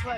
Hey,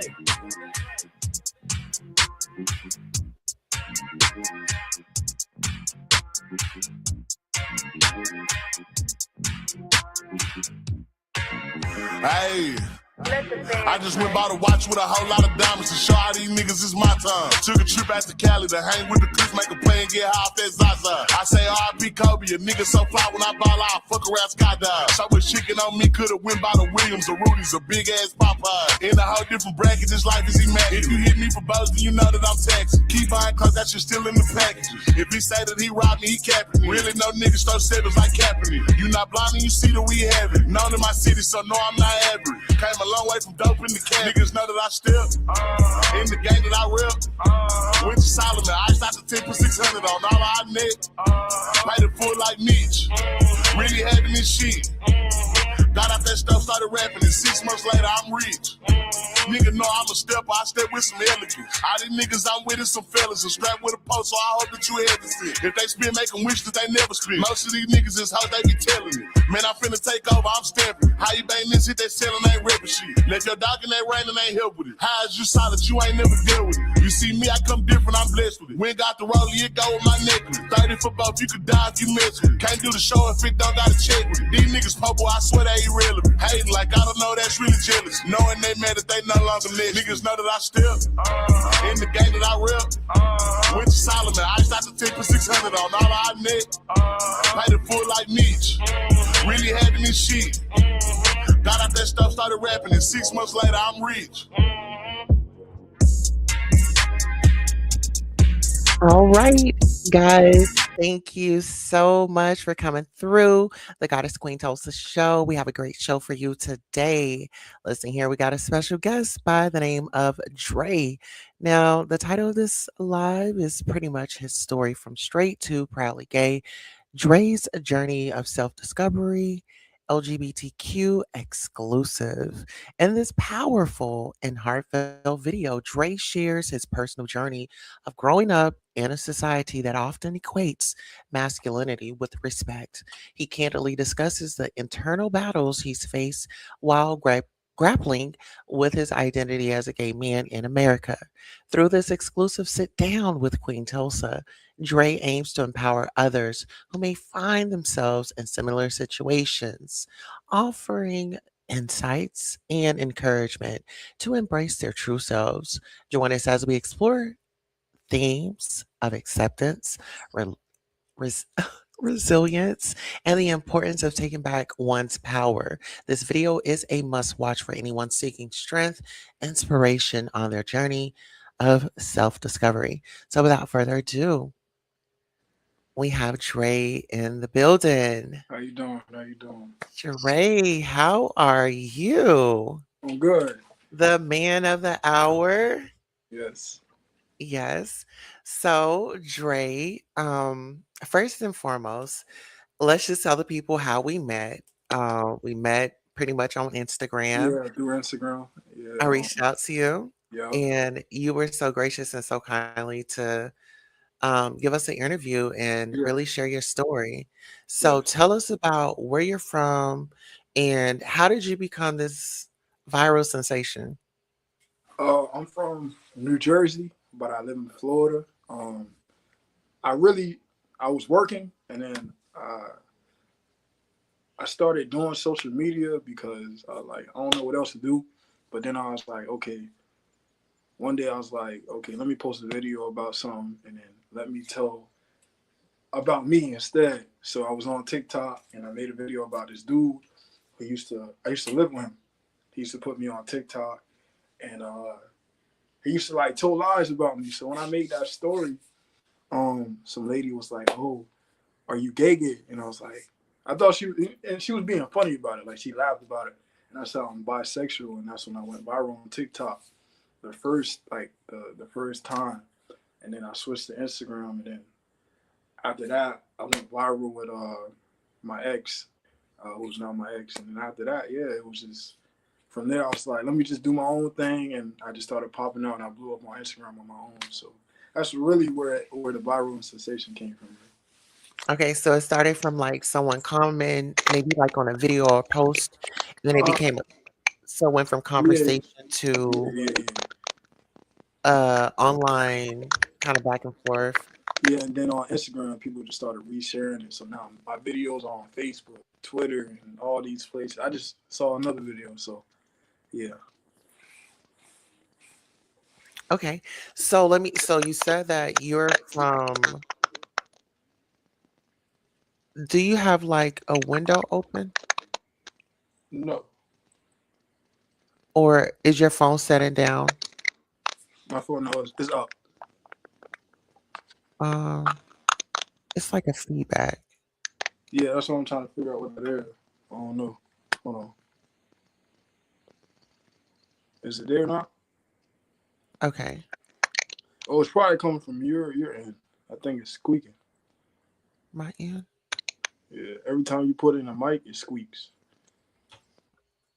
I just went by to watch with a whole lot of diamonds to show all these niggas it's my time. Took a trip out to Cali to hang with the clips, make a play and get high off that Zaza. I say R.I.P. Kobe, a nigga so fly when I ball out, fuck around skydive. So much chicken on me, could've went by the Williams or Rudy's, a big ass Popeye. In a whole different bracket, this life is immaculate. If you hit me for both, then you know that I'm taxing. Keep buying cause that shit still in the package. If he say that he robbed me, he capping me. Really no niggas throw settles like Kaepernick. You not blind and you see that we have it. Known in my city, so no, I'm not average. Came a long way from dope in the cab. Niggas know that I step in the game that I rep. Went to Solomon, I shot the 10 for 600 on all our net. Paid it full like Mitch. Really having this shit. Got out that stuff, started rapping, and 6 months later, I'm rich. Nigga know I'm a stepper, I step with some elegance. All these niggas I'm with is some fellas, and strapped with a post, so I hope that you had to see. If they spit, make them wish that they never spit. Most of these niggas is how they be telling me. Man, I'm finna take over, I'm stepping. How you bang this hit, they selling ain't rapping shit. Let your dog in that rain and ain't help with it. How is you solid, you ain't never dealt with it. You see me, I come different, I'm blessed with it. We ain't got the roll, it go with my necklace. 30 for both, you could die if you mess with it. Can't do the show if it don't gotta check with it. These niggas popo, I swear they irrelevant. Hating like I don't know, that's really jealous. Knowing they mad that they no longer live. Niggas know that I step in the game that I rep. Went to Solomon, I shot the 10 for 600 on all our net. Paid it full like Mitch. Really having this shit. Got out that stuff, started rapping, and 6 months later, I'm rich. All right, guys. Thank you so much for coming through the Goddess Queen Tulsa show. We have a great show for you today. Listen here, we got a special guest by the name of Dre. Now, the title of this live is pretty much his story from straight to proudly gay. Dre's journey of self-discovery, LGBTQ exclusive. In this powerful and heartfelt video, Dre shares his personal journey of growing up in a society that often equates masculinity with respect. He candidly discusses the internal battles he's faced while grappling with his identity as a gay man in America. Through this exclusive sit down with Queen Tulsa, Dre aims to empower others who may find themselves in similar situations, offering insights and encouragement to embrace their true selves. Join us as we explore themes of acceptance, re- res- resilience, and the importance of taking back one's power. This video is a must watch for anyone seeking strength, inspiration on their journey of self discovery. So, without further ado, we have Dre in the building. How you doing? How you doing? Dre, how are you? I'm good. The man of the hour. Yes. Yes. So, Dre, first and foremost, let's just tell the people how we met. We met pretty much on Instagram. Yeah, through Instagram. Yeah. I reached out to you, Yeah. and you were so gracious and so kindly to give us an interview and Yeah. really share your story. So, Yes. tell us about where you're from and how did you become this viral sensation? I'm from New Jersey, but I live in Florida. I was working, and then I started doing social media because I don't know what else to do. But then I was like, okay. One day I was like, okay, let me post a video about something, and then let me tell about me instead. So I was on TikTok, and I made a video about this dude who I used to live with him. He used to put me on TikTok, and he used to like tell lies about me. So when I made that story, some lady was like, "Oh, are you gay?" And I was like, I thought she was being funny about it. Like she laughed about it, and I said I'm bisexual, and that's when I went viral on TikTok. The first time, and then I switched to Instagram, and then after that I went viral with my ex, who's now my ex, and then after that, yeah, it was just from there I was like, let me just do my own thing, and I just started popping out, and I blew up on Instagram on my own. So that's really where the viral sensation came from. Okay, so it started from like someone comment, maybe like on a video or post, and then it became a So went from Yeah, conversation yeah, to yeah, yeah. online kind of back and forth. Yeah, and then on Instagram, people just started resharing it. So now my videos are on Facebook, Twitter, and all these places. I just saw another video, so yeah. Okay. So let me so you said that you're from do you have like a window open No, or is your phone setting down? my phone is up. Um it's like a feedback. Yeah, that's what I'm trying to figure out what that is. I don't know. Hold on. Is it there now? Okay. Oh, it's probably coming from your end. I think it's squeaking. My end. Yeah, every time you put it in a mic, it squeaks.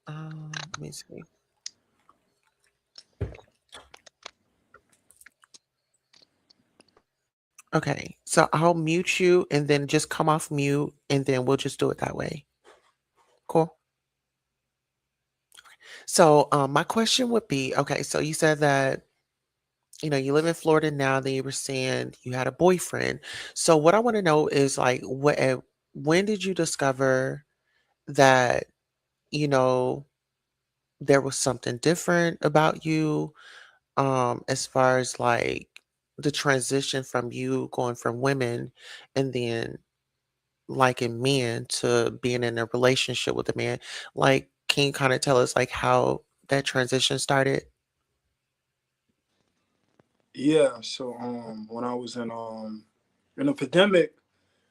Let me see. Okay. So I'll mute you and then just come off mute and then we'll just do it that way. Cool. So my question would be, okay, so you said that you live in Florida now, then you were saying you had a boyfriend. So what I want to know is like when did you discover that, you know, there was something different about you, as far as like the transition from you going from women and then liking men to being in a relationship with a man. Like, can you kind of tell us like how that transition started? Yeah, so when I was in a pandemic,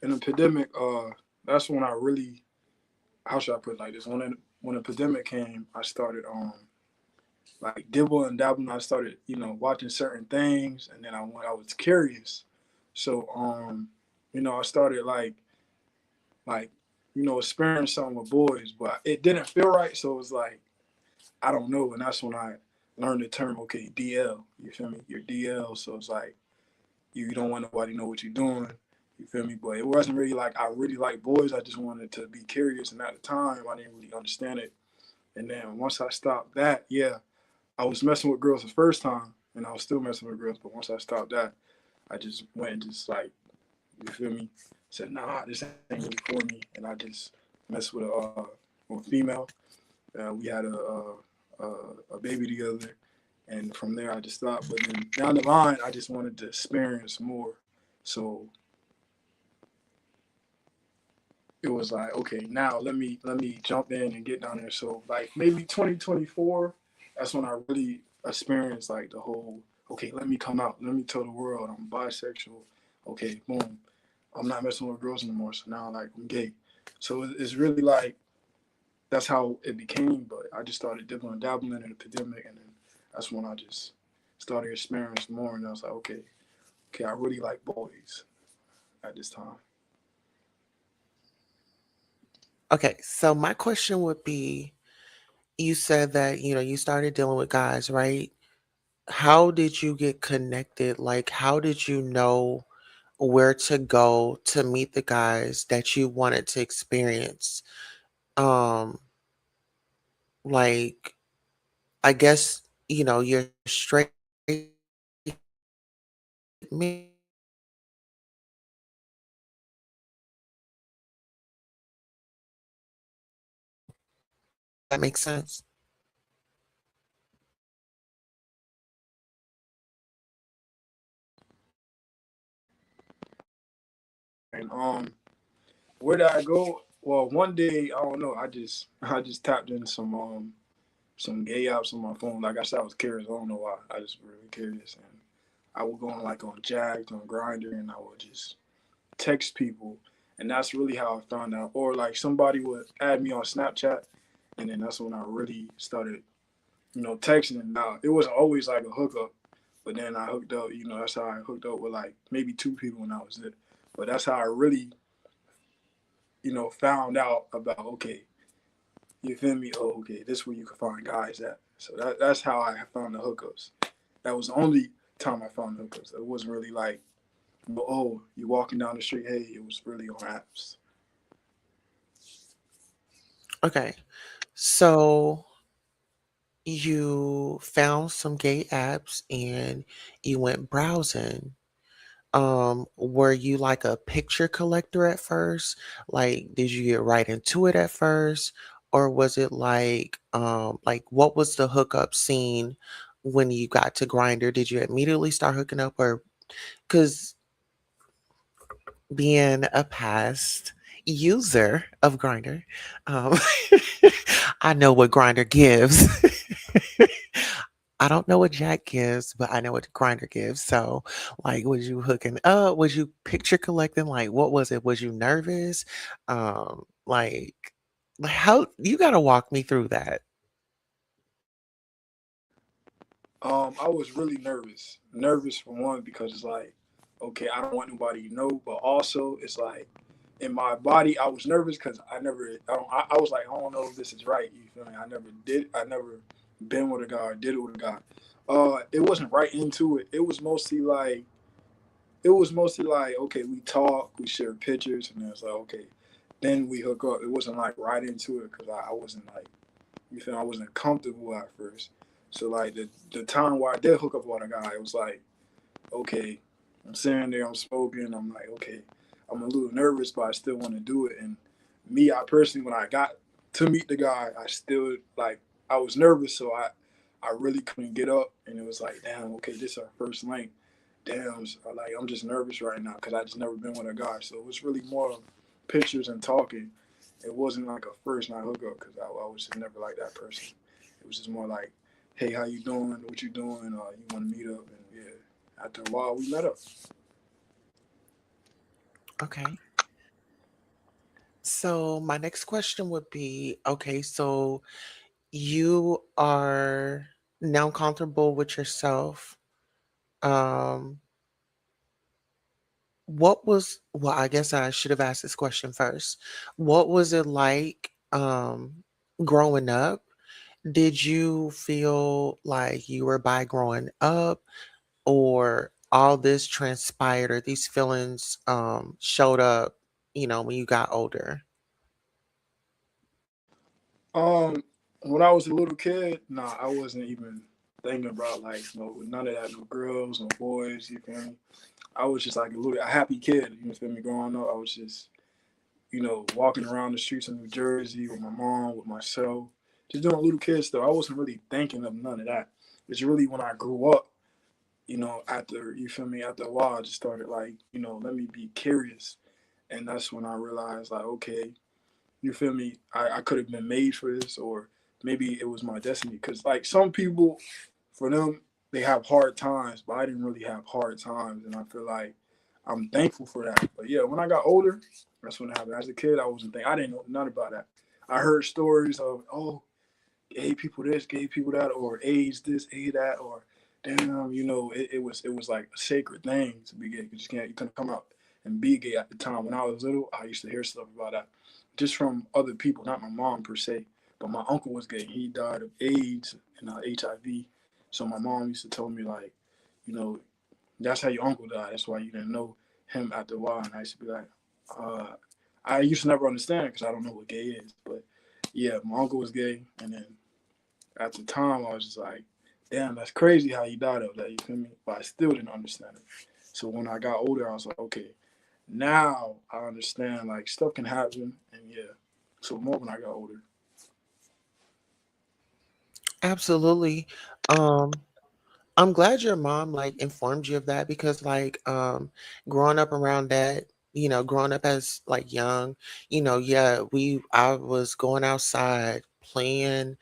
that's when I really, how should I put it like this? When the pandemic came, I started like dibble and dabbling. I started, watching certain things, and then I was curious. So I started like experiencing something with boys, but it didn't feel right. So it was like I don't know, and that's when I learned the term. Okay, DL. You feel me? You're DL. So it's like you don't want nobody to know what you're doing. You feel me? But it wasn't really like I really like boys. I just wanted to be curious, and at the time I didn't really understand it. And then once I stopped that, yeah, I was messing with girls the first time, and I was still messing with girls. But once I stopped that, I just went and just like, you feel me? Said, nah, this ain't really for me, and I just messed with a female. We had a baby together, and from there I just stopped. But then down the line, I just wanted to experience more. So it was like, okay, now let me jump in and get down there. So like maybe 2024, that's when I really experienced like the whole, okay, let me come out, let me tell the world I'm bisexual. Okay, boom, I'm not messing with girls anymore. So now like I'm gay. So it's really like that's how it became. But I just started dipping and dabbling in the pandemic, and then that's when I just started experiencing more. And I was like, okay, I really like boys at this time. Okay, so my question would be, you said that, you started dealing with guys, right? How did you get connected? Like, how did you know where to go to meet the guys that you wanted to experience? Um, like, I guess, you're straight men. That makes sense. And where did I go? Well, one day I don't know. I just tapped in some gay apps on my phone. Like I said, I was curious. I don't know why. I just really curious, and I would go on like on Jacked, on Grinder, and I would just text people, and that's really how I found out. Or like somebody would add me on Snapchat, and then that's when I really started, texting. And now it wasn't always like a hookup, but then I hooked up. That's how I hooked up with like maybe two people, and that was it. But that's how I really, found out about okay, you feel me? Oh, okay, this is where you can find guys at. So that's how I found the hookups. That was the only time I found hookups. It wasn't really like, oh, you're walking down the street. Hey, it was really on apps. Okay. So you found some gay apps and you went browsing. Were you like a picture collector at first? Like, did you get right into it at first? Or was it like what was the hookup scene when you got to Grinder? Did you immediately start hooking up, or because being a past user of Grinder, um, I know what Grinder gives. I don't know what Jack gives, but I know what Grinder gives. So, like, was you hooking up? Was you picture collecting? Like, what was it? Was you nervous? Like, how you got to walk me through that. I was really nervous. Nervous for one because it's like, okay, I don't want nobody to know, but also it's like in my body, I was nervous because I was like, I don't know if this is right. You feel me? I never been with a guy or did it with a guy. It wasn't right into it. It was mostly like, okay, we talk, we share pictures, and then it's like, okay, then we hook up. It wasn't like right into it because I wasn't like, you feel me? I wasn't comfortable at first. So like the time where I did hook up with a guy, it was like, okay, I'm sitting there, I'm smoking, I'm like, okay, I'm a little nervous, but I still want to do it. And me, I personally, when I got to meet the guy, I still like, I was nervous, so I really couldn't get up, and it was like, damn, okay, this is our first link. Damn, so, like I'm just nervous right now because I just never been with a guy, so it was really more pictures and talking. It wasn't like a first night hookup because I was just never like that person. It was just more like, hey, how you doing? What you doing? You want to meet up? And yeah, after a while, we met up. Okay. So my next question would be, okay, so you are now comfortable with yourself. Um, well, I guess I should have asked this question first. What was it like growing up? Did you feel like you were bi growing up, or all this transpired, or these feelings showed up, when you got older? Um, when I was a little kid, nah, I wasn't even thinking about like none of that, no girls, no boys. You feel me? I was just like a happy kid. You feel me? Growing up, I was just walking around the streets of New Jersey with my mom, with myself, just doing little kid stuff. I wasn't really thinking of none of that. It's really when I grew up, after you feel me, after a while, I just started like, let me be curious, and that's when I realized like, okay, you feel me, I could have been made for this, or maybe it was my destiny. Because like some people, for them, they have hard times, but I didn't really have hard times, and I feel like I'm thankful for that. But yeah, when I got older, that's when it happened. As a kid, I didn't know none about that. I heard stories of, oh, gay people this, gay people that, or AIDS this, AIDS that, or damn, it was like a sacred thing to be gay because you couldn't come out and be gay at the time. When I was little, I used to hear stuff about that, just from other people, not my mom per se, but my uncle was gay. He died of AIDS and HIV. So my mom used to tell me like, you know, that's how your uncle died. That's why you didn't know him after a while. And I used to be like, uh, I used to never understand because I don't know what gay is. But yeah, my uncle was gay, and then at the time, I was just like, damn, that's crazy how you died of that. You feel me? But I still didn't understand it. So when I got older, I was like, okay, now I understand. Like stuff can happen, and yeah. So more when I got older. Absolutely. Um, I'm glad your mom like informed you of that because growing up around that, growing up as like young, yeah, I was going outside playing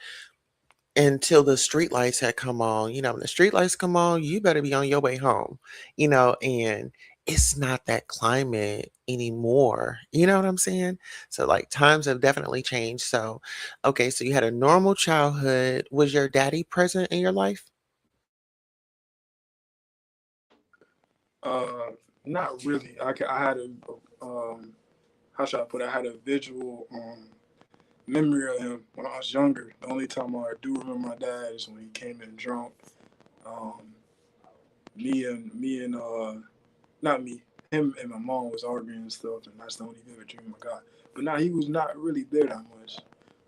until the street lights had come on. When the street lights come on, you better be on your way home, and it's not that climate anymore. You know what I'm saying? So like times have definitely changed. So, okay, so you had a normal childhood. Was your daddy present in your life? Uh, Not really. I had a how should I put it? I had a visual memory of him when I was younger. The only time I do remember my dad is when he came in drunk. Um, me and not me, him and my mom was arguing and stuff, and that's the only vivid dream I got. But now he was not really there that much.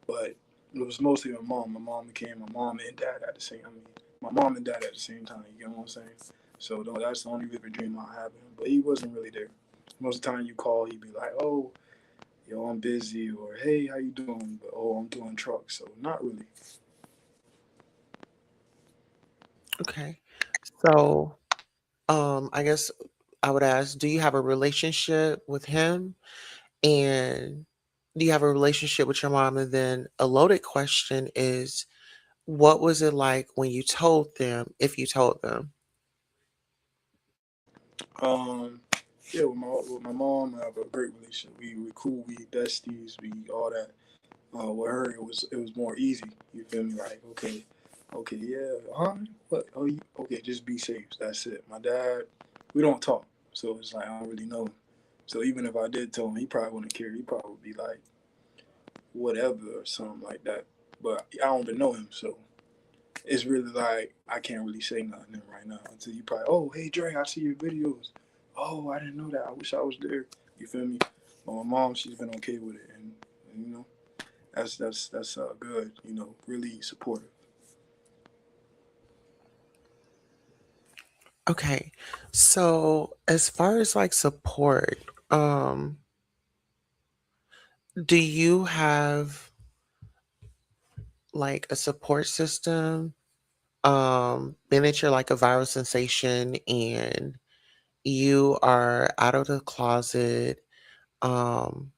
But It was mostly my mom. My mom became my mom and dad at the same. I mean, my mom and dad at the same time. You know what I'm saying? So no, that's the only vivid dream I have. But he wasn't really there. Most of the time you call, he'd be like, "Oh, yo, I'm busy," or "Hey, how you doing?" But oh, I'm doing trucks. So not really. Okay. So, I guess I would ask, do you have a relationship with him? And do you have a relationship with your mom? And then a loaded question is, what was it like when you told them, if you told them? Um, yeah, with my mom, I have a great relationship. We cool. We besties. We all that. With her, it was more easy. You feel me? Like okay, yeah, huh? What? Oh, okay. Just be safe. That's it. My dad, we don't talk, so it's like I don't really know him. So even if I did tell him, he probably wouldn't care. He probably would be like whatever or something like that. But I don't even know him, so it's really like I can't really say nothing right now until you probably. Oh, hey Dre, I see your videos. Oh, I didn't know that. I wish I was there. You feel me? But my mom, she's been okay with it, and that's good. Really supportive. Okay. So as far as like support, um, do you have like a support system? Being that you're like a viral sensation and you are out of the closet. Um,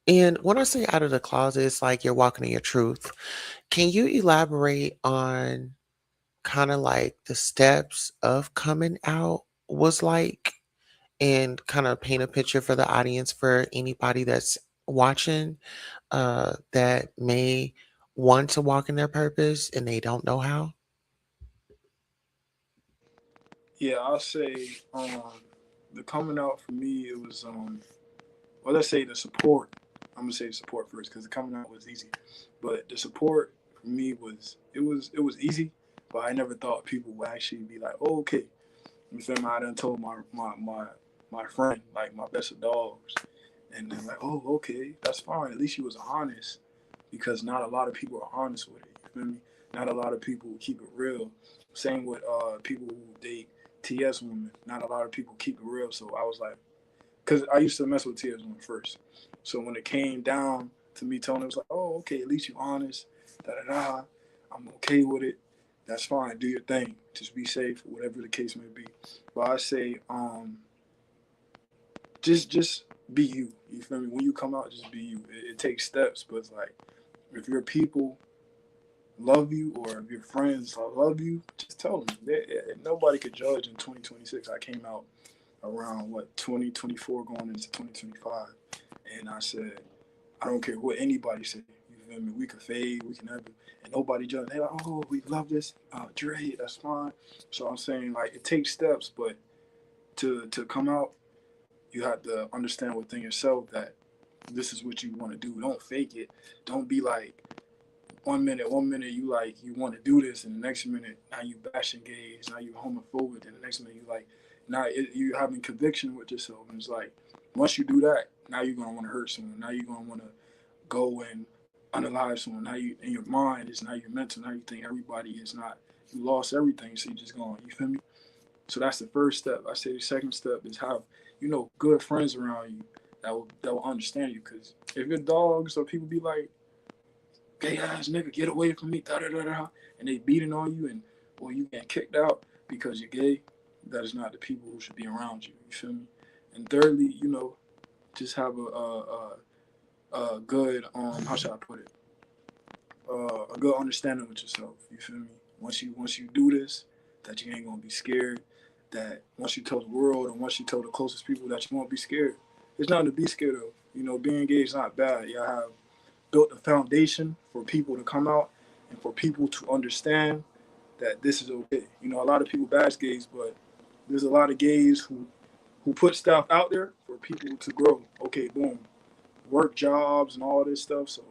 and when I say out of the closet, it's like you're walking in your truth. Can you elaborate on kind of like the steps of coming out was like and kind of paint a picture for the audience for anybody that's watching that may want to walk in their purpose and they don't know how? Yeah, I'll say the coming out for me it was well, let's say the support. I'm gonna say the support first because the coming out was easy, but the support for me was easy, but I never thought people would actually be like, oh, okay. You feel me? I done told my friend, like my best of dogs, and they're like, oh, okay, that's fine. At least you was honest, because not a lot of people are honest with it. You feel me? Not a lot of people keep it real. Same with people who date TS women. Not a lot of people keep it real. So I was like, because I used to mess with TS women first. So when it came down to me telling them, it was like, oh, okay, at least you honest. Da da da. I'm okay with it. That's fine. Do your thing. Just be safe, whatever the case may be. But I say, just be you. You feel me? When you come out, just be you. It takes steps, but it's like if your people love you or if your friends love you, just tell them. Nobody could judge in 2026. I came out around what 2024 going into 2025, and I said I don't care what anybody say. You feel me? We could fade, we can never, and nobody judge. They like, oh, we love this, Dre. That's fine. So I'm saying like it takes steps, but to come out, you have to understand within yourself that this is what you want to do. Don't fake it. Don't be like one minute you like you want to do this, and the next minute now you bashing gays, now you homophobic, and the next minute you like now you having conviction with yourself, and it's like once you do that, now you're gonna want to hurt someone. Now you're gonna want to go and unalive someone. Now you in your mind is now your mental. Now you think everybody is not. You lost everything, so you just going. You feel me? So that's the first step. I say the second step is have good friends around you that will understand you. Because if your dogs or people be like, gay ass nigga, get away from me, da da da da, and they beating on you, and or you getting kicked out because you're gay, that is not the people who should be around you. You feel me? And thirdly, just have a good how should I put it? A good understanding with yourself. You feel me? Once you do this, that you ain't gonna be scared. That once you tell the world and once you tell the closest people that you won't be scared. There's nothing to be scared of. Being gay is not bad. Y'all have built a foundation for people to come out and for people to understand that this is okay. A lot of people bash gays, but there's a lot of gays who put stuff out there for people to grow. Okay, boom, work jobs and all this stuff. So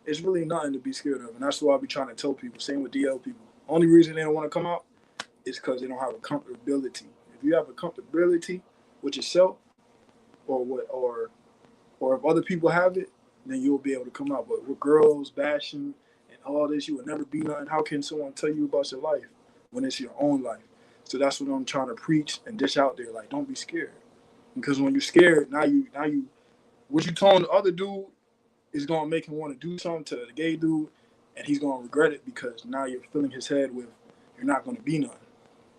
it's really nothing to be scared of, and that's what I be trying to tell people. Same with DL people. Only reason they don't want to come out is because they don't have a comfortability. If you have a comfortability with yourself, or what, or if other people have it, then you'll be able to come out. But with girls bashing all this, you will never be nothing. How can someone tell you about your life when it's your own life? So that's what I'm trying to preach and dish out there. Like, don't be scared, because when you're scared, now you what you told the other dude is gonna make him want to do something to the gay dude, and he's gonna regret it because now you're filling his head with you're not gonna be nothing.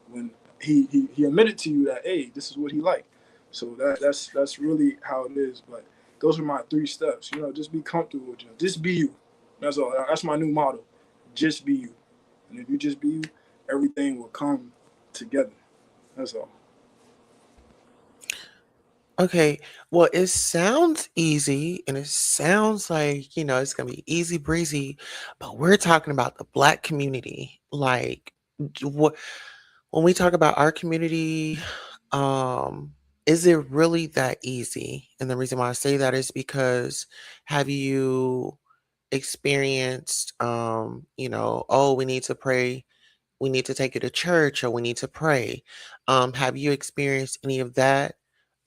When he admitted to you that, hey, this is what he liked. So that's really how it is. But those are my 3 steps. Just be comfortable with you. Just be you. That's all. That's my new motto. Just be you. And if you just be you, everything will come together. That's all. Okay. Well, it sounds easy and it sounds like, it's going to be easy breezy, but we're talking about the Black community. Like, what when we talk about our community, um, is it really that easy? And the reason why I say that is because have you experienced, oh, we need to take you to church or we need to pray. Have you experienced any of that,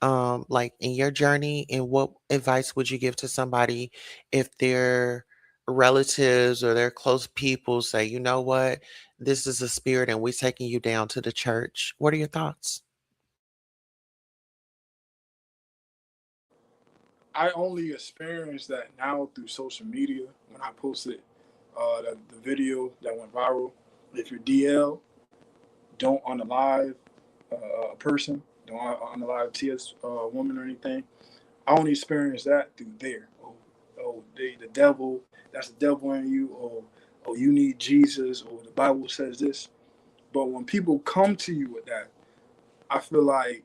like in your journey? And what advice would you give to somebody if their relatives or their close people say, you know what, this is a spirit and we're taking you down to the church? What are your thoughts? I only experienced that now through social media when I posted the video that went viral. If you're DL, don't unalive a person, don't unalive TS woman or anything. I only experienced that through there. The devil, that's the devil in you. Oh, you need Jesus, or the Bible says this. But when people come to you with that, I feel like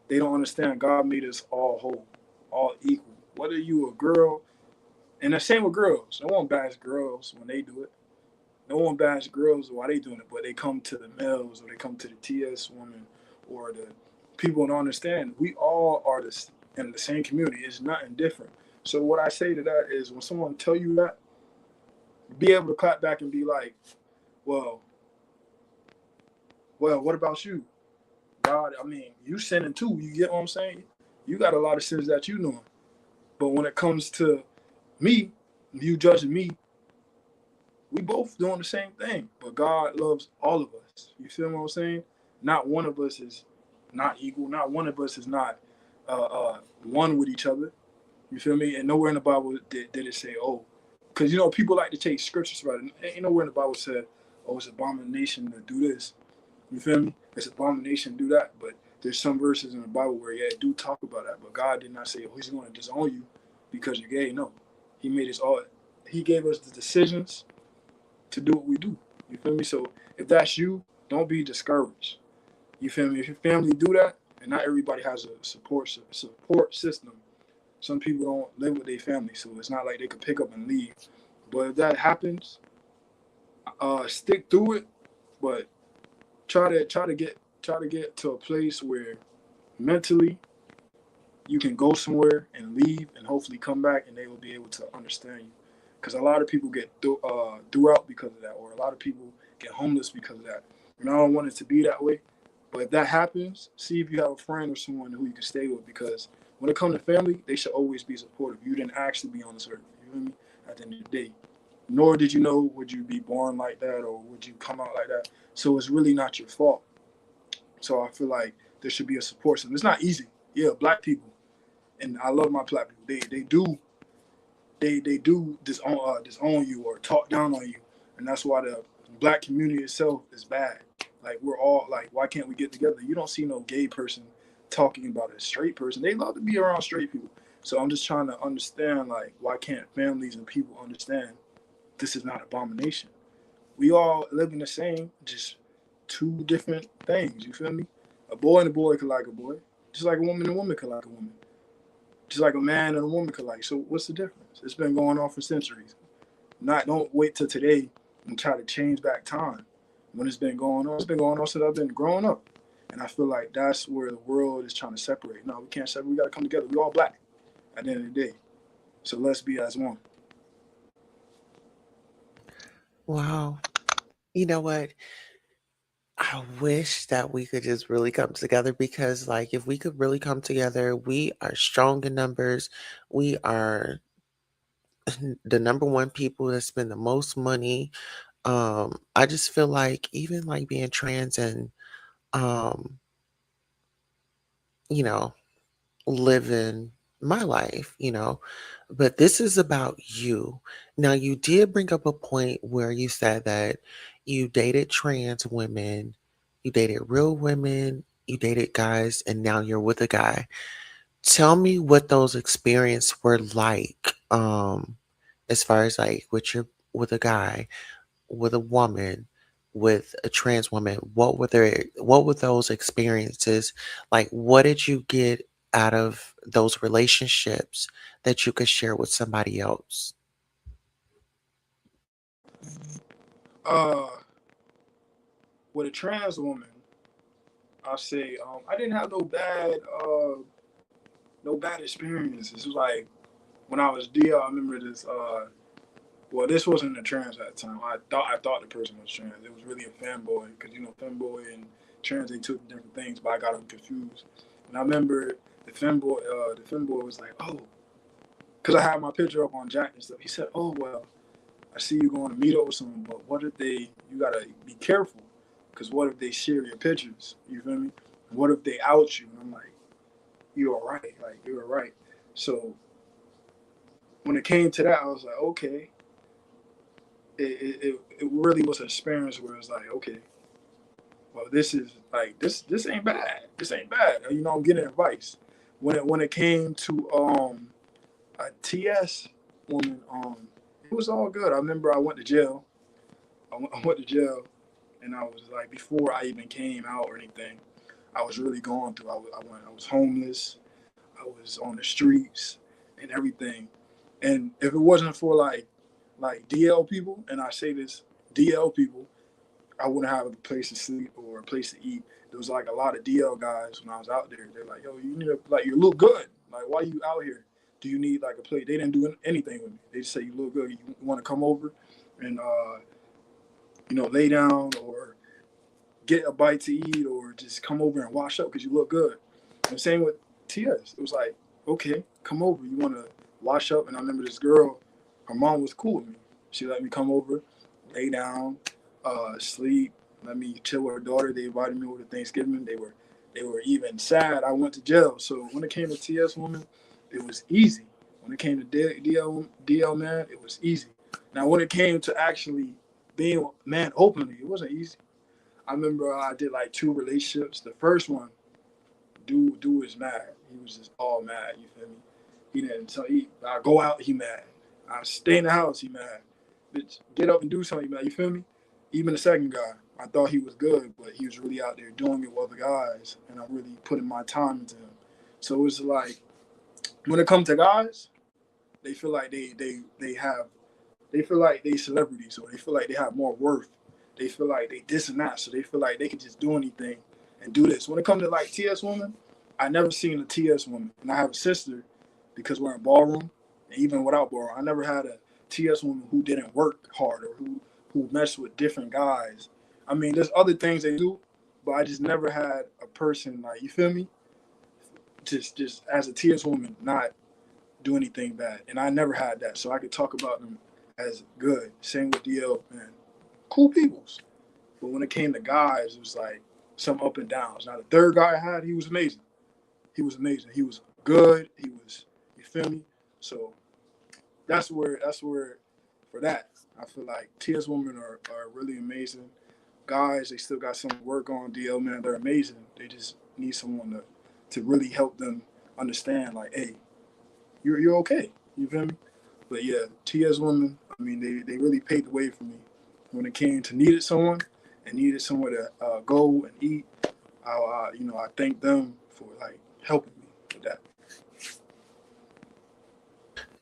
they don't understand God made us all whole, all equal. Whether you a girl, and the same with girls. No one bash girls when they do it. No one bash girls while they doing it, but they come to the males or they come to the TS woman or the people don't understand. We all are in the same community. It's nothing different. So what I say to that is when someone tell you that, be able to clap back and be like, well, what about you? God, I mean, you sinning too. You get what I'm saying? You got a lot of sins that you know. But when it comes to me, you judging me, we both doing the same thing. But God loves all of us. You feel what I'm saying? Not one of us is not equal. Not one of us is not one with each other. You feel me? And nowhere in the Bible did it say, oh, because people like to take scriptures about it. Ain't nowhere in the Bible said, oh, it's abomination to do this. You feel me? It's abomination to do that. But there's some verses in the Bible where it do talk about that. But God did not say, oh, he's going to disown you because you're gay. No. He made us all. He gave us the decisions to do what we do. You feel me? So if that's you, don't be discouraged. You feel me? If your family do that, and not everybody has a support system. Some people don't live with their family, so it's not like they could pick up and leave. But if that happens, stick through it. But try to get to a place where mentally you can go somewhere and leave and hopefully come back and they will be able to understand you. Because a lot of people get throughout because of that, or a lot of people get homeless because of that. And I don't want it to be that way. But if that happens, see if you have a friend or someone who you can stay with. Because when it comes to family, they should always be supportive. You didn't actually be on this earth. You feel me? At the end of the day, nor did you know would you be born like that or would you come out like that. So it's really not your fault. So I feel like there should be a support system. It's not easy. Yeah, black people, and I love my black people. They do disown you or talk down on you, and that's why the black community itself is bad. Like we're all like, why can't we get together? You don't see no gay person talking about a straight person. They love to be around straight people. So I'm just trying to understand, like, why can't families and people understand this is not abomination? We all living the same, just two different things. You feel me? A boy and a boy could like a boy, just like a woman and a woman could like a woman, just like a man and a woman could like. So what's the difference? It's been going on for centuries. Not don't wait till today and try to change back time when it's been going on. It's been going on since I've been growing up, and I feel like that's where the world is trying to separate. No, we can't separate. We got to come together. We all black at the end of the day. So let's be as one. Wow. You know what? I wish that we could just really come together because, like, if we could really come together, we are strong in numbers. We are the number one people that spend the most money. I just feel like even like being trans and um, you know, living my life, but this is about you. Now, you did bring up a point where you said that you dated trans women, you dated real women, you dated guys, and now you're with a guy. Tell me what those experiences were like, as far as like with a guy, with a woman, with a trans woman. What were those experiences like? What did you get out of those relationships that you could share with somebody else? Uh, with a trans woman, I say I didn't have no bad experiences. It was like when I was DL, I remember this. Well, this wasn't a trans at the time. I thought the person was trans. It was really a femboy because femboy and trans they took different things, but I got them confused. And I remember the femboy was like, oh, because I had my picture up on Jack and stuff. He said, oh well, I see you going to meet up with someone, but what if you gotta be careful, because what if they share your pictures? You feel me? What if they out you? And I'm like, you're all right. Like you're all right. So when it came to that, I was like, okay. It really was an experience where it's like, okay, well, this is like this ain't bad. This ain't bad. I'm getting advice. When it came to a TS woman, it was all good. I remember I went to jail. I went to jail, and I was like, before I even came out or anything, I was really going through. I was homeless. I was on the streets and everything. And if it wasn't for like DL people, and I say this, DL people, I wouldn't have a place to sleep or a place to eat. There was like a lot of DL guys when I was out there. They're like, yo, you need to, like, you look good. Like, why you out here? Do you need like a place? They didn't do anything with me. They just say you look good. You want to come over and lay down or get a bite to eat or just come over and wash up because you look good. And same with TS. It was like, okay, come over. You want to wash up? And I remember this girl, her mom was cool with me. She let me come over, lay down, sleep, let me chill with her daughter. They invited me over to Thanksgiving. They were even sad I went to jail. So when it came to TS woman, it was easy. When it came to DL man, it was easy. Now when it came to actually being man openly, it wasn't easy. I remember I did like 2 relationships. The first one, dude was mad. He was just all mad. You feel me? He didn't. So I go out, he mad. I stay in the house, he mad. Bitch, get up and do something, man. You feel me? Even the second guy, I thought he was good, but he was really out there doing it with other guys, and I'm really putting my time into him. So it's like when it comes to guys, they feel like they feel like they celebrities, or they feel like they have more worth. They feel like they this and that, so they feel like they can just do anything and do this. When it comes to like TS women, I never seen a TS woman, and I have a sister because we're in ballroom, and even without ballroom, I never had a TS woman who didn't work hard or who messed with different guys. I mean, there's other things they do, but I just never had a person like, you feel me, just as a TS woman not do anything bad, and I never had that, so I could talk about them as good. Same with DL, man, cool peoples. But when it came to guys, it was like some up and downs. Now the third guy I had, he was amazing. He was amazing. He was good. He was, you feel me? So that's where for that, I feel like TS women are really amazing. Guys, they still got some work on. DL man, they're amazing. They just need someone to really help them understand, like, hey, you're okay. You feel me? But yeah, TS women, I mean, they really paved the way for me when it came to needed someone and needed somewhere to go and eat. I thank them for like helping me with that.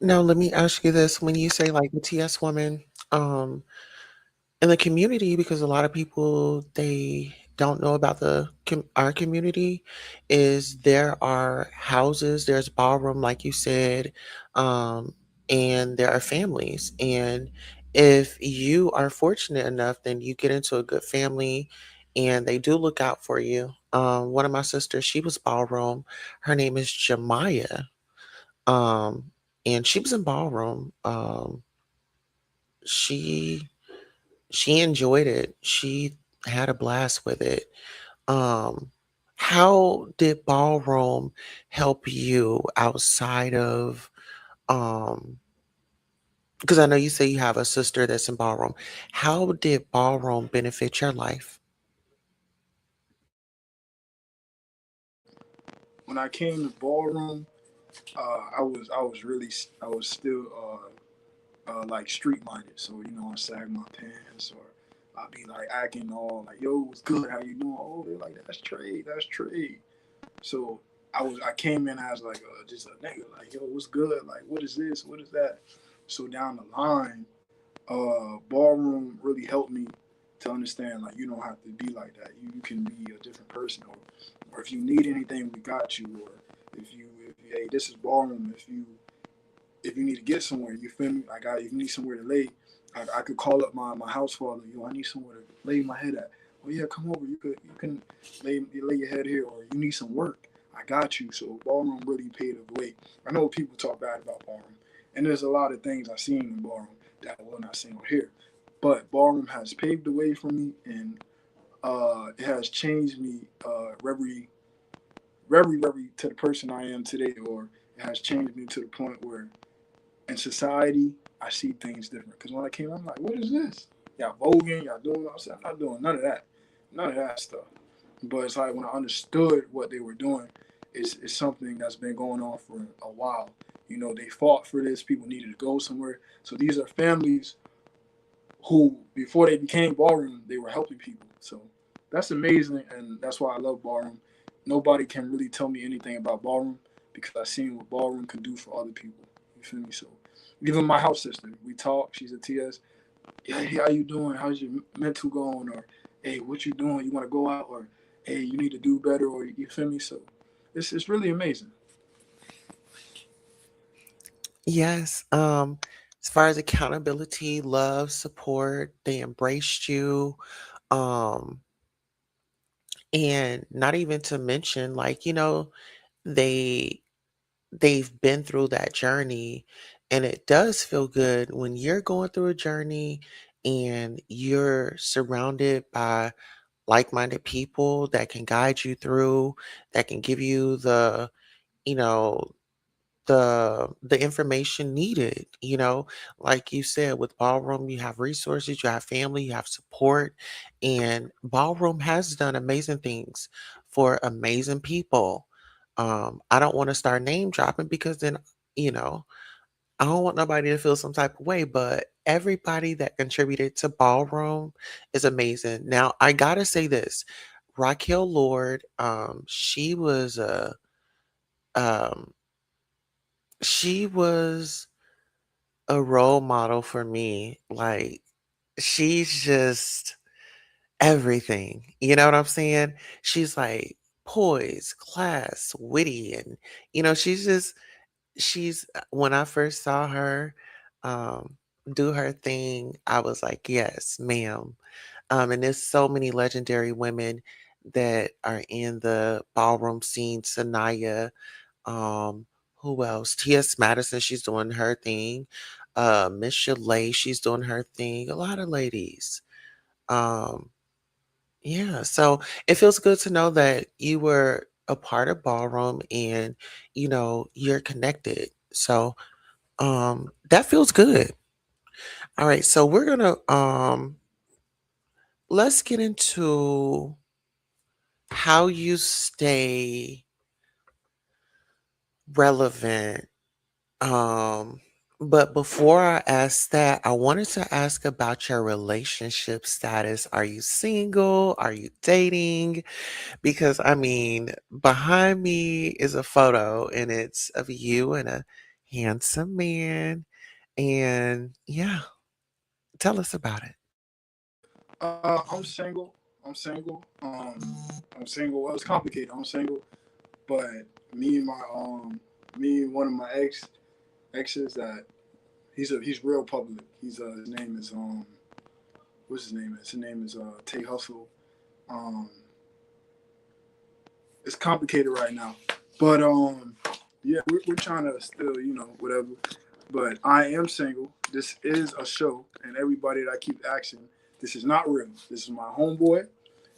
Now, let me ask you this. When you say like the TS woman, um, in the community, because a lot of people they don't know about our community, is there are houses, there's ballroom, like you said, um, and there are families. And if you are fortunate enough, then you get into a good family, and they do look out for you. One of my sisters, she was ballroom. Her name is Jemiah. Um, and she was in ballroom. She she enjoyed it. She had a blast with it. Um, how did ballroom help you outside of because I know you say you have a sister that's in ballroom. How did ballroom benefit your life? When I came to ballroom, I was still like street minded. So I sag my pants or I'd be like acting all like, "Yo, what's good? How you doing?" Oh, they're like, "That's trade, that's trade." So I came in as like just a nigga, like, "Yo, what's good? Like, what is this? What is that?" So down the line, ballroom really helped me to understand like you don't have to be like that. You can be a different person, or if you need anything, we got you. Or if hey, this is ballroom. If you need to get somewhere, you feel me? If you need somewhere to lay, I could call up my house father. Yo, I need somewhere to lay my head at. Oh yeah, come over. You can lay your head here, or you need some work. I got you. So ballroom really paid the way. I know people talk bad about ballroom, and there's a lot of things I've seen in ballroom that I will not say on here. But ballroom has paved the way for me, and it has changed me very to the person I am today, or it has changed me to the point where in society, I see things different. Because when I came, I'm like, what is this? Y'all voguing, y'all doing. I said, I'm not doing none of that stuff. But it's like when I understood what they were doing, it's something that's been going on for a while. They fought for this. People needed to go somewhere. So these are families who, before they became ballroom, they were helping people. So that's amazing, and that's why I love ballroom. Nobody can really tell me anything about ballroom because I've seen what ballroom can do for other people. You feel me? So even my house sister, we talk. She's a TS. Yeah, hey, how you doing? How's your mental going? Or hey, what you doing? You want to go out? Or hey, you need to do better? Or you feel me? So it's really amazing. Yes. As far as accountability, love, support, they embraced you. Um, and not even to mention, like, they they've been through that journey, and it does feel good when you're going through a journey and you're surrounded by like-minded people that can guide you through, that can give you you know, the information needed, like you said, with ballroom you have resources, you have family, you have support, and ballroom has done amazing things for amazing people. I don't want to start name dropping because then you know I don't want nobody to feel some type of way, but everybody that contributed to ballroom is amazing. Now I gotta say this: Raquel Lord, um she was a role model for me. Like, she's just everything. You know what I'm saying? She's like poised, class, witty, and when I first saw her um do her thing, I was like, yes, ma'am. And there's so many legendary women that are in the ballroom scene. Sanaya, um, who else? T.S. Madison, she's doing her thing. Miss Chalet, she's doing her thing. A lot of ladies. Um, yeah, so it feels good to know that you were a part of ballroom and you're connected. So that feels good. All right, so we're gonna let's get into how you stay relevant. Um, but before I ask that, I wanted to ask about your relationship status. Are you single? Are you dating? Because I mean, behind me is a photo and it's of you and a handsome man. And yeah, tell us about it. I'm single. I'm single. I'm single. Well, it's complicated. I'm single, but me and my me and one of my exes that he's real public. His name is what's his name is? His name is Tay Hustle. Um, it's complicated right now, but yeah, we're trying to still whatever. but I am single. This is a show, and everybody that I keep asking, this is not real. This is my homeboy,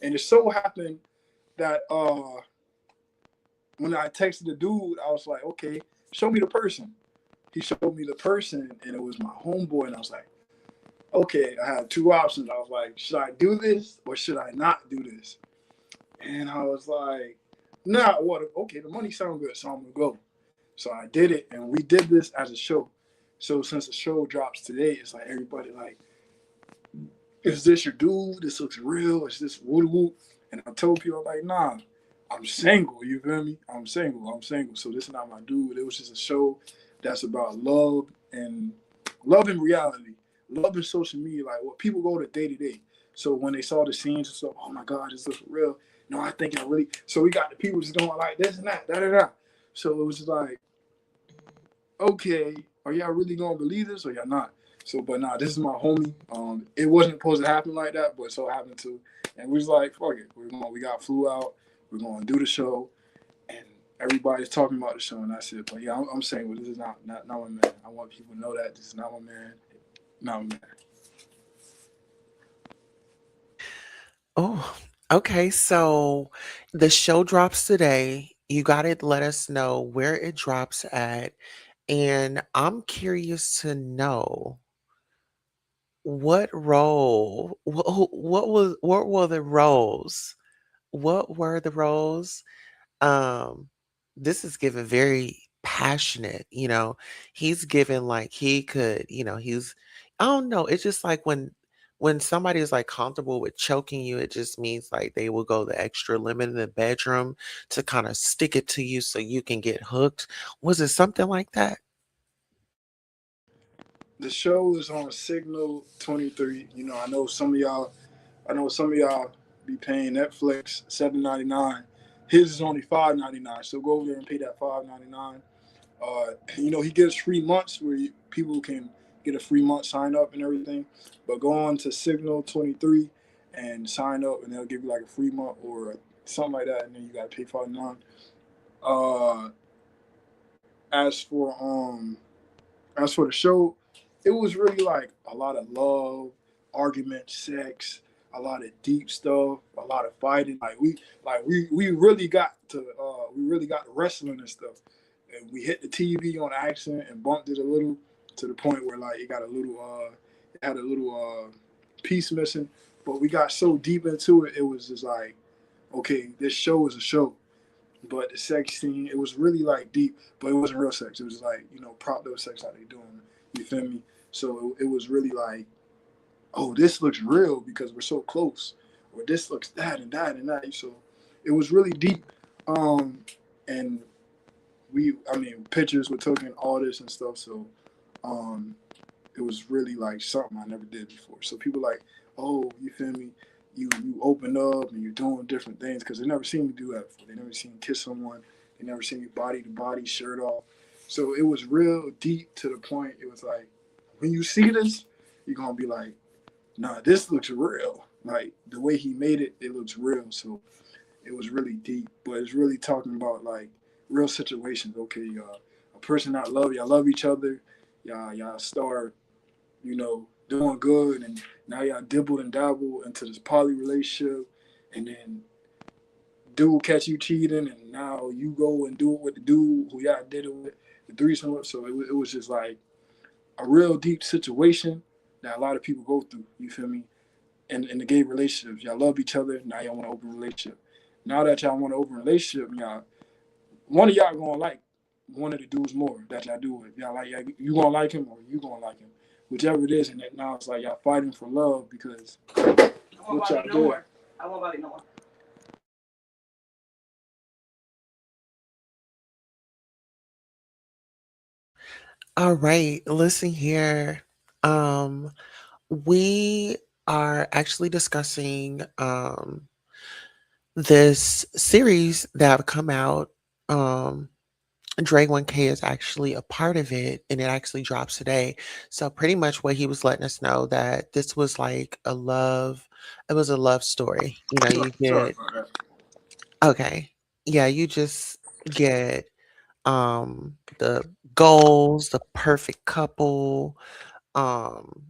and it so happened that when I texted the dude, I was like, okay, show me the person. He showed me the person, and it was my homeboy, and I was like, okay, I had two options. I was like, should I do this or should I not do this? And I was like, nah, what? Okay, the money sounds good, so I'm gonna go. So I did it, and we did this as a show. So since the show drops today, it's like everybody like, is this your dude? This looks real. Is this woo woo? And I told people like, nah, I'm single. You feel me? I'm single. I'm single. So this is not my dude. It was just a show that's about love and reality, love in social media, like what people go to day to day. So when they saw the scenes and stuff, oh my God, this looks real. No, I think I really. So we got the people just going like this and that, da da da. So it was just like, okay, are y'all really gonna believe this or y'all not? So, but nah, this is my homie. It wasn't supposed to happen like that, but so happened to. And we was like, fuck it, we got flew out. We're gonna do the show, and everybody's talking about the show. And I said, but yeah, I'm saying, well, this is not my man. I want people to know that this is not my man, not my man. Oh, okay. So the show drops today. You got to let us know where it drops at. And I'm curious to know what role, what were the roles? What were the roles? Um, this is given very passionate, he's given like he could, I don't know. It's just like when somebody is like comfortable with choking you, it just means like they will go the extra limit in the bedroom to kind of stick it to you so you can get hooked. Was it something like that? The show is on Signal 23. I know some of y'all be paying Netflix $7.99. His is only $5.99. So go over there and pay that $5.99. He gives free months where people can get a free month sign up and everything. But go on to Signal 23 and sign up, and they'll give you like a free month or something like that, and then you gotta pay $5.99. Uh, as for as for the show, it was really like a lot of love, argument, sex, a lot of deep stuff, a lot of fighting. We really got to wrestling and stuff. And we hit the TV on accident and bumped it a little to the point where like it had a little piece missing. But we got so deep into it, it was just like, okay, this show is a show. But the sex scene, it was really like deep, but it wasn't real sex. It was like, prop up sex how they doing. You feel me? So it was really like, oh, this looks real because we're so close, or this looks that and that and that. So it was really deep. And pictures were taken, all this and stuff. So um, it was really like something I never did before. So people like, oh, you feel me? You open up and you're doing different things because they never seen me do that before. They never seen me kiss someone. They never seen me body to body, shirt off. So it was real deep to the point. It was like, when you see this, you're gonna be like, nah, this looks real. Like the way he made it, it looks real. So it was really deep, but it's really talking about like real situations. Okay, a person that y'all love each other, y'all start, doing good, and now y'all dibble and dabble into this poly relationship, and then dude catch you cheating, and now you go and do it with the dude who y'all did it with, the threesome with. So it was just like a real deep situation that a lot of people go through. You feel me? In the gay relationships, y'all love each other. Now y'all want an open relationship. Now that y'all want an open relationship, one of y'all gonna like one of the dudes more that y'all do with. You gonna like him or you gonna like him, whichever it is. And now it's like y'all fighting for love because what y'all doing. I won't bother no more. All right, listen here. Um, we are actually discussing this series that have come out. Dre 1K is actually a part of it, and it actually drops today. So pretty much what he was letting us know that this was like it was a love story. Sorry You about get that. okay. Yeah, you just get the goals, the perfect couple. Um,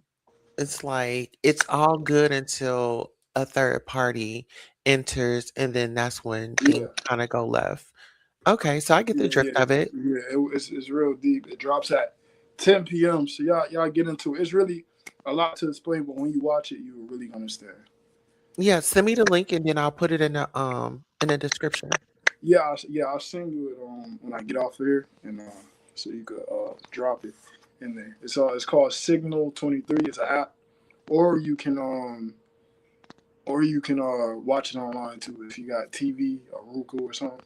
it's like it's all good until a third party enters, and then that's when things Yeah, kind of go left. Okay, so I get the drift of it. It's real deep. It drops at 10 p.m. So y'all get into it. It's really a lot to explain, but when you watch it, you will really understand. Yeah, send me the link and then I'll put it in the description. I'll send you it when I get off here, and so you could drop it in there. It's called Signal 23. It's an app, or you can watch it online too if you got TV or Roku or something.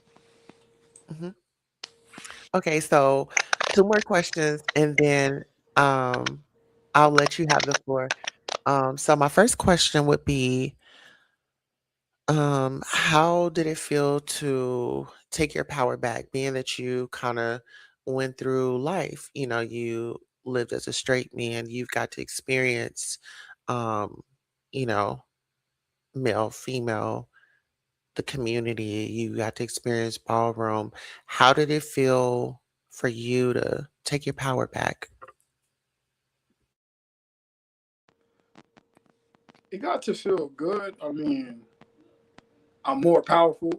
hmm Okay, so two more questions and then um I'll let you have the floor. So my first question would be, how did it feel to take your power back, being that you kind of went through life? You know, you lived as a straight man, you've got to experience, um, you know, male, female, the community, you got to experience ballroom. How did it feel for you to take your power back? It got to feel good. I mean, I'm more powerful.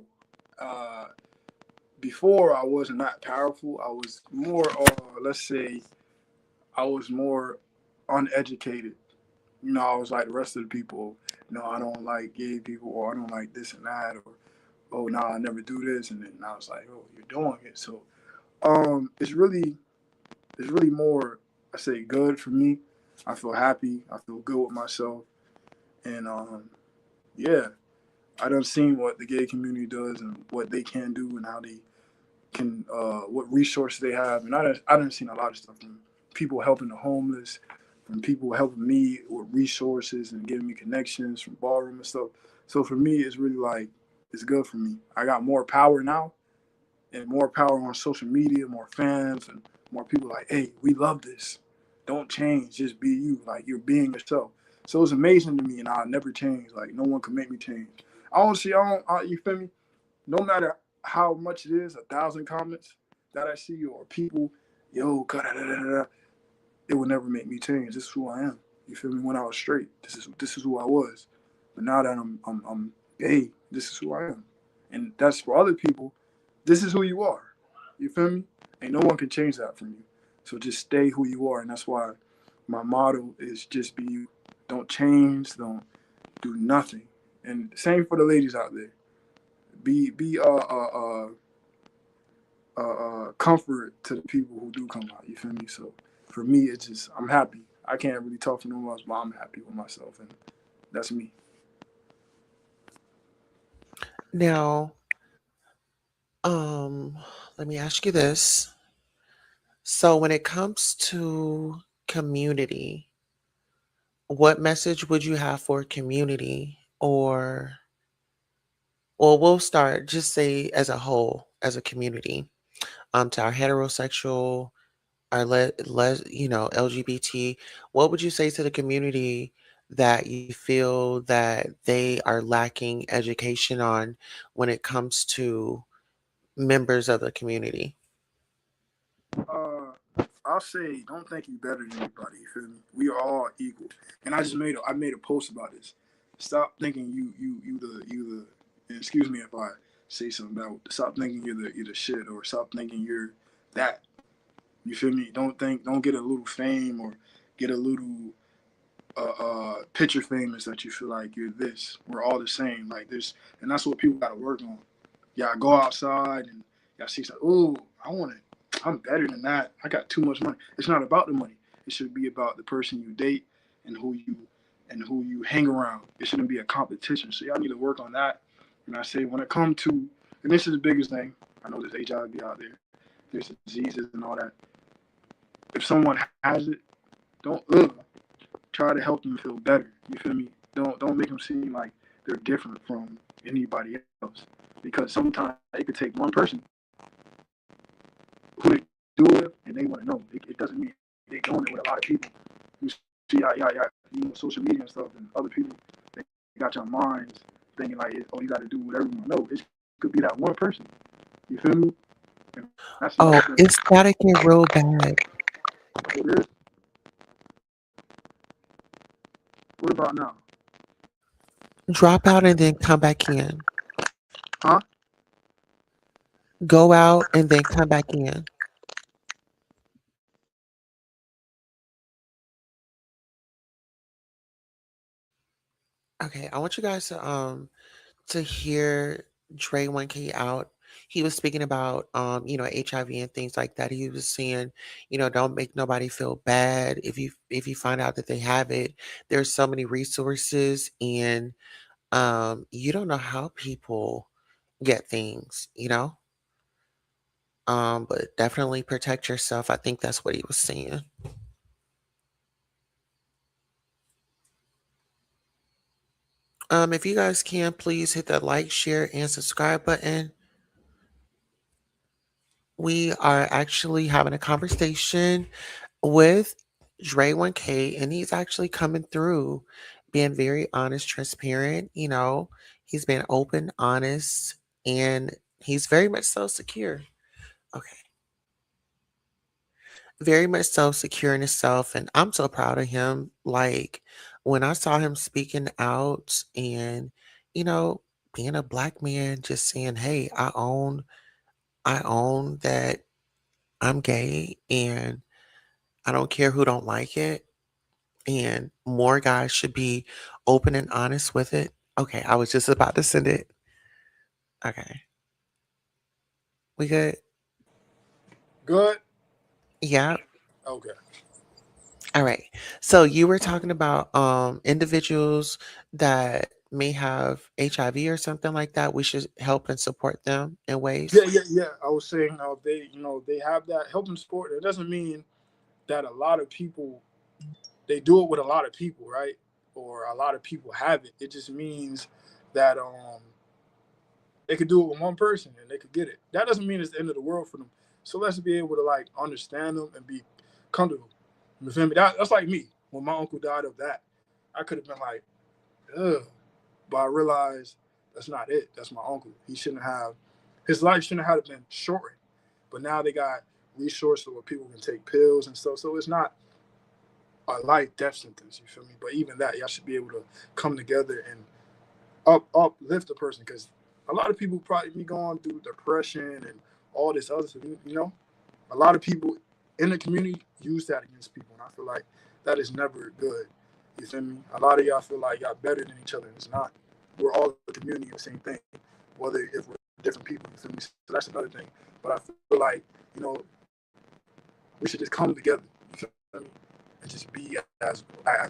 Uh, Before I wasn't that powerful. I was more, let's say, I was more uneducated. You know, I was like the rest of the people. No, I don't like gay people, or I don't like this and that, or oh, no, I never do this. And then I was like, oh, you're doing it. So, it's really more, I say, good for me. I feel happy. I feel good with myself, and yeah, I done seen what the gay community does and what they can do and how they can what resources they have, and I done seen a lot of stuff from people helping the homeless, from people helping me with resources and giving me connections from ballroom and stuff. So for me, it's really like it's good for me. I got more power now, and more power on social media, more fans, and more people like, hey, we love this. Don't change, just be you. Like you're being yourself. So it's amazing to me, and I'll never change. Like no one can make me change. You feel me? No matter how much it is, 1,000 comments that I see or people, yo, it will never make me change. This is who I am. You feel me? When I was straight, this is who I was. But now that I'm gay, this is who I am. And that's for other people. This is who you are. You feel me? And no one can change that from you. So just stay who you are. And that's why my motto is just be you. Don't change. Don't do nothing. And same for the ladies out there. Be comfort to the people who do come out. You feel me? So for me, it's just I'm happy. I can't really talk for no one else, but I'm happy with myself, and that's me. Now, um, let me ask you this. So when it comes to community, what message would you have for community? Or well, we'll start just say as a whole, as a community, to our heterosexual, our LGBT. What would you say to the community that you feel that they are lacking education on when it comes to members of the community? Uh, I'll say don't think you better than anybody. You feel me? We are all equal. And I made a post about this. Stop thinking you the. And excuse me if I say something about. Stop thinking you're the shit, or stop thinking you're that. You feel me? Don't get a little fame or get a little picture famous that you feel like you're this. We're all the same. Like this, and that's what people got to work on. Y'all go outside and y'all see something. Ooh, I want it. I'm better than that. I got too much money. It's not about the money. It should be about the person you date and who you hang around. It shouldn't be a competition. So y'all need to work on that. And I say when it comes to, and this is the biggest thing. I know there's HIV out there. There's diseases and all that. If someone has it, don't try to help them feel better. You feel me? Don't make them seem like they're different from anybody else. Because sometimes it could take one person who they do it with, and they want to know. It doesn't mean they're doing it with a lot of people. You see, social media and stuff, and other people, they got your minds thinking like, oh, you got to do whatever you want. No, it could be that one person. You feel me? That's Oh, another thing. it's staticking real bad. It is. What about now? Drop out and then come back in. Huh? Go out and then come back in. Okay, I want you guys to hear Dre 1K out. He was speaking about HIV and things like that. He was saying, don't make nobody feel bad if you find out that they have it. There's so many resources, and you don't know how people get things. But definitely protect yourself. I think that's what he was saying. If you guys can, please hit that like, share, and subscribe button. We are actually having a conversation with Dre 1K, and he's actually coming through, being very honest, transparent. He's been open, honest, and he's very much so secure. Okay. Very much so secure in himself, and I'm so proud of him. Like, when I saw him speaking out and, you know, being a black man, just saying, "Hey, I own that I'm gay, and I don't care who don't like it, and more guys should be open and honest with it." Okay, I was just about to send it. Okay, we good? Good. Yeah. Okay. All right. So you were talking about individuals that may have HIV or something like that. We should help and support them in ways. Yeah. I was saying they have that helping support. It doesn't mean that a lot of people they do it with a lot of people, right? Or a lot of people have it. It just means that they could do it with one person and they could get it. That doesn't mean it's the end of the world for them. So let's be able to like understand them and be comfortable. You feel me? That's like me when my uncle died of that. I could have been like, ugh, but I realized that's not it. That's my uncle. His life shouldn't have been shortened. But now they got resources where people can take pills and stuff. So it's not a life death sentence. You feel me? But even that, y'all should be able to come together and uplift a person, because a lot of people probably be going through depression and all this other stuff. A lot of people in the community use that against people, and I feel like that is never good. You feel me? A lot of y'all feel like y'all better than each other. It's not. We're all the community, the same thing. Whether if we're different people, you feel me? So that's another thing. But I feel like we should just come together. You feel me? And just be as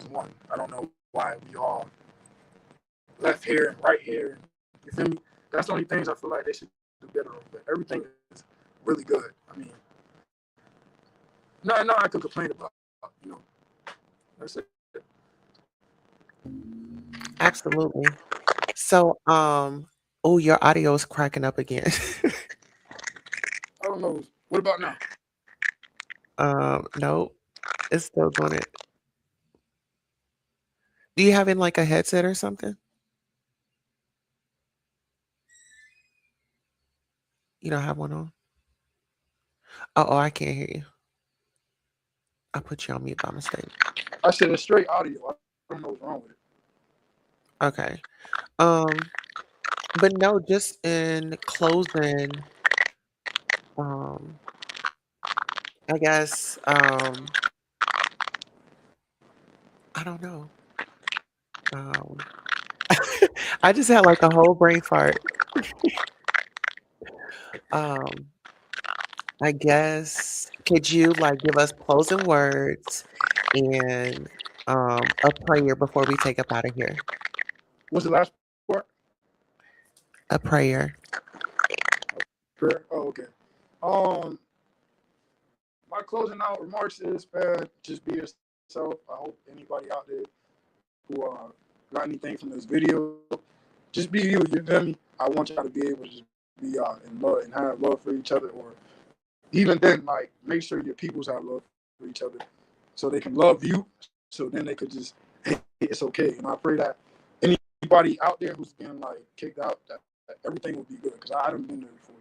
one. I don't know why we all left here and right here. You feel me? That's the only things I feel like they should do better on. But everything is really good. I mean, nothing I could complain about. You know, that's it. Absolutely. So, oh, your audio is cracking up again. I don't know. What about now? No, it's still doing it. Do you have in like a headset or something? You don't have one on? Oh, I can't hear you. I put you on mute by mistake. I said it's straight audio. I don't know what's wrong with it. Okay. But no, just in closing, um, I guess, I don't know. Um, I just had like a whole brain fart. Um, I guess, could you like give us closing words and a prayer before we take up out of here? What's the last part? A prayer. Prayer. Oh, okay. Um, my closing out remarks is, just be yourself. I hope anybody out there who got anything from this video, just be you. You feel me? I want y'all to be able to just be in love and have love for each other, or even then, like make sure your peoples have love for each other, so they can love you. So then they could just, hey, it's okay. And I pray that anybody out there who's been like kicked out, that everything will be good. Because I haven't been there before.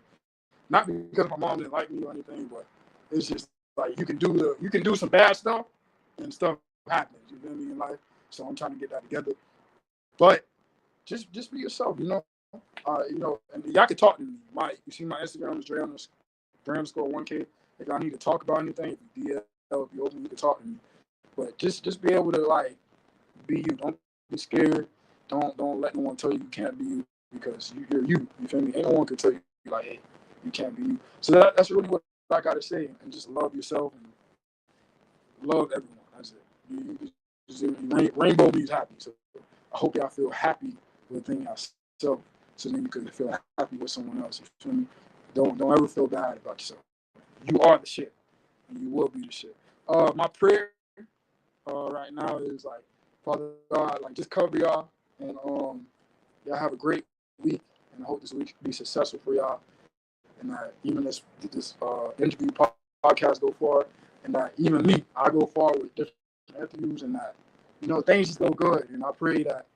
Not because my mom didn't like me or anything, but it's just like you can do some bad stuff and stuff happens. You feel me in life? So I'm trying to get that together. But just be yourself, you know. You know, and y'all can talk to me. You see my Instagram is Dre _1K. If y'all need to talk about anything, if you DL, if you open, you can talk to me. But just be able to like be you. Don't be scared. Don't let no one tell you you can't be you because you're you. You feel me? Ain't no one can tell you like, hey, you can't be you. So that's really what I gotta say. And just love yourself and love everyone. That's it. Rainbow means happy. So I hope y'all feel happy within yourself. So then you can feel happy with someone else. You feel me? Don't ever feel bad about yourself. You are the shit, and you will be the shit. My prayer right now is like, Father God, like just cover y'all, and y'all have a great week, and I hope this week be successful for y'all, and that even this interview podcast go far, and that even me, I go far with different interviews, and that things just go good, and I pray that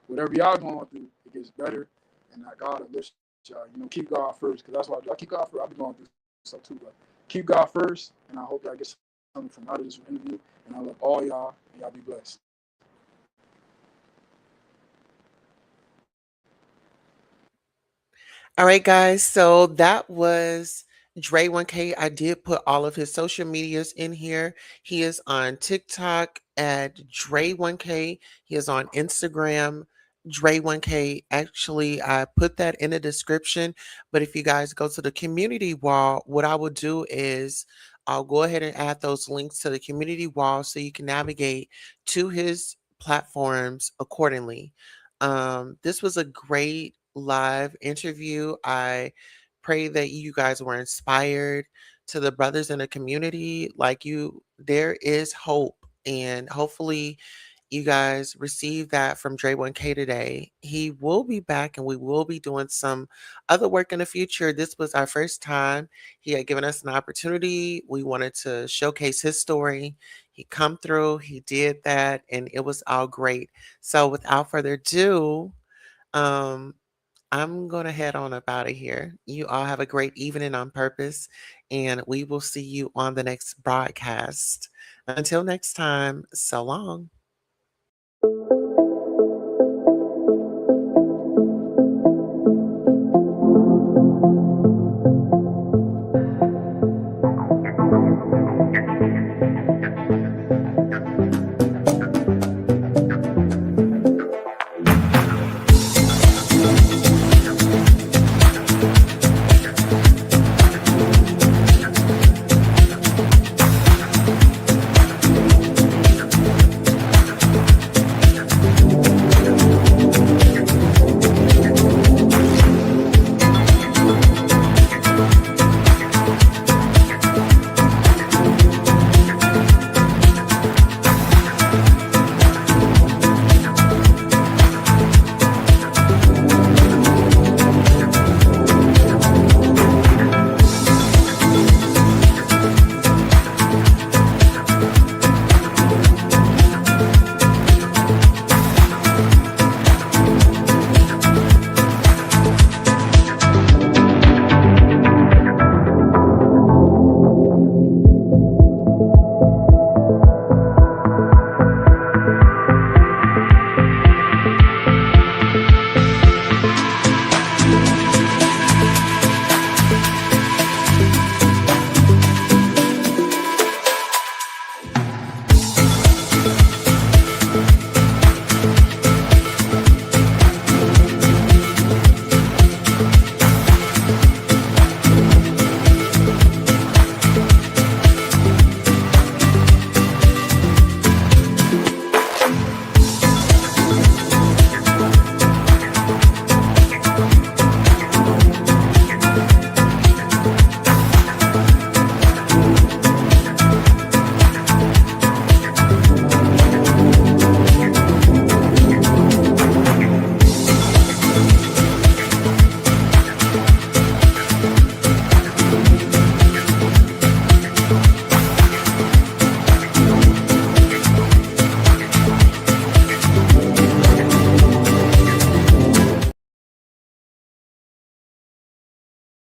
whatever y'all going through, it gets better, and that God will lift y'all. Keep God first, because that's why I keep God first. I'll be going through stuff too, but keep God first, and I hope y'all get something from out of this interview, and I love all y'all, and y'all be blessed. All right, guys. So that was Dre 1K. I did put all of his social medias in here. He is on TikTok at Dre 1K. He is on Instagram, Dre 1K. Actually, I put that in the description. But if you guys go to the community wall, what I will do is I'll go ahead and add those links to the community wall so you can navigate to his platforms accordingly. This was a great live interview. I pray that you guys were inspired. To the brothers in the community, like you, there is hope. And hopefully you guys receive that from Dre 1K today. He will be back and we will be doing some other work in the future. This was our first time. He had given us an opportunity. We wanted to showcase his story. He come through, he did that, and it was all great. So without further ado, um, I'm going to head on up out of here. You all have a great evening on purpose, and we will see you on the next broadcast. Until next time, so long.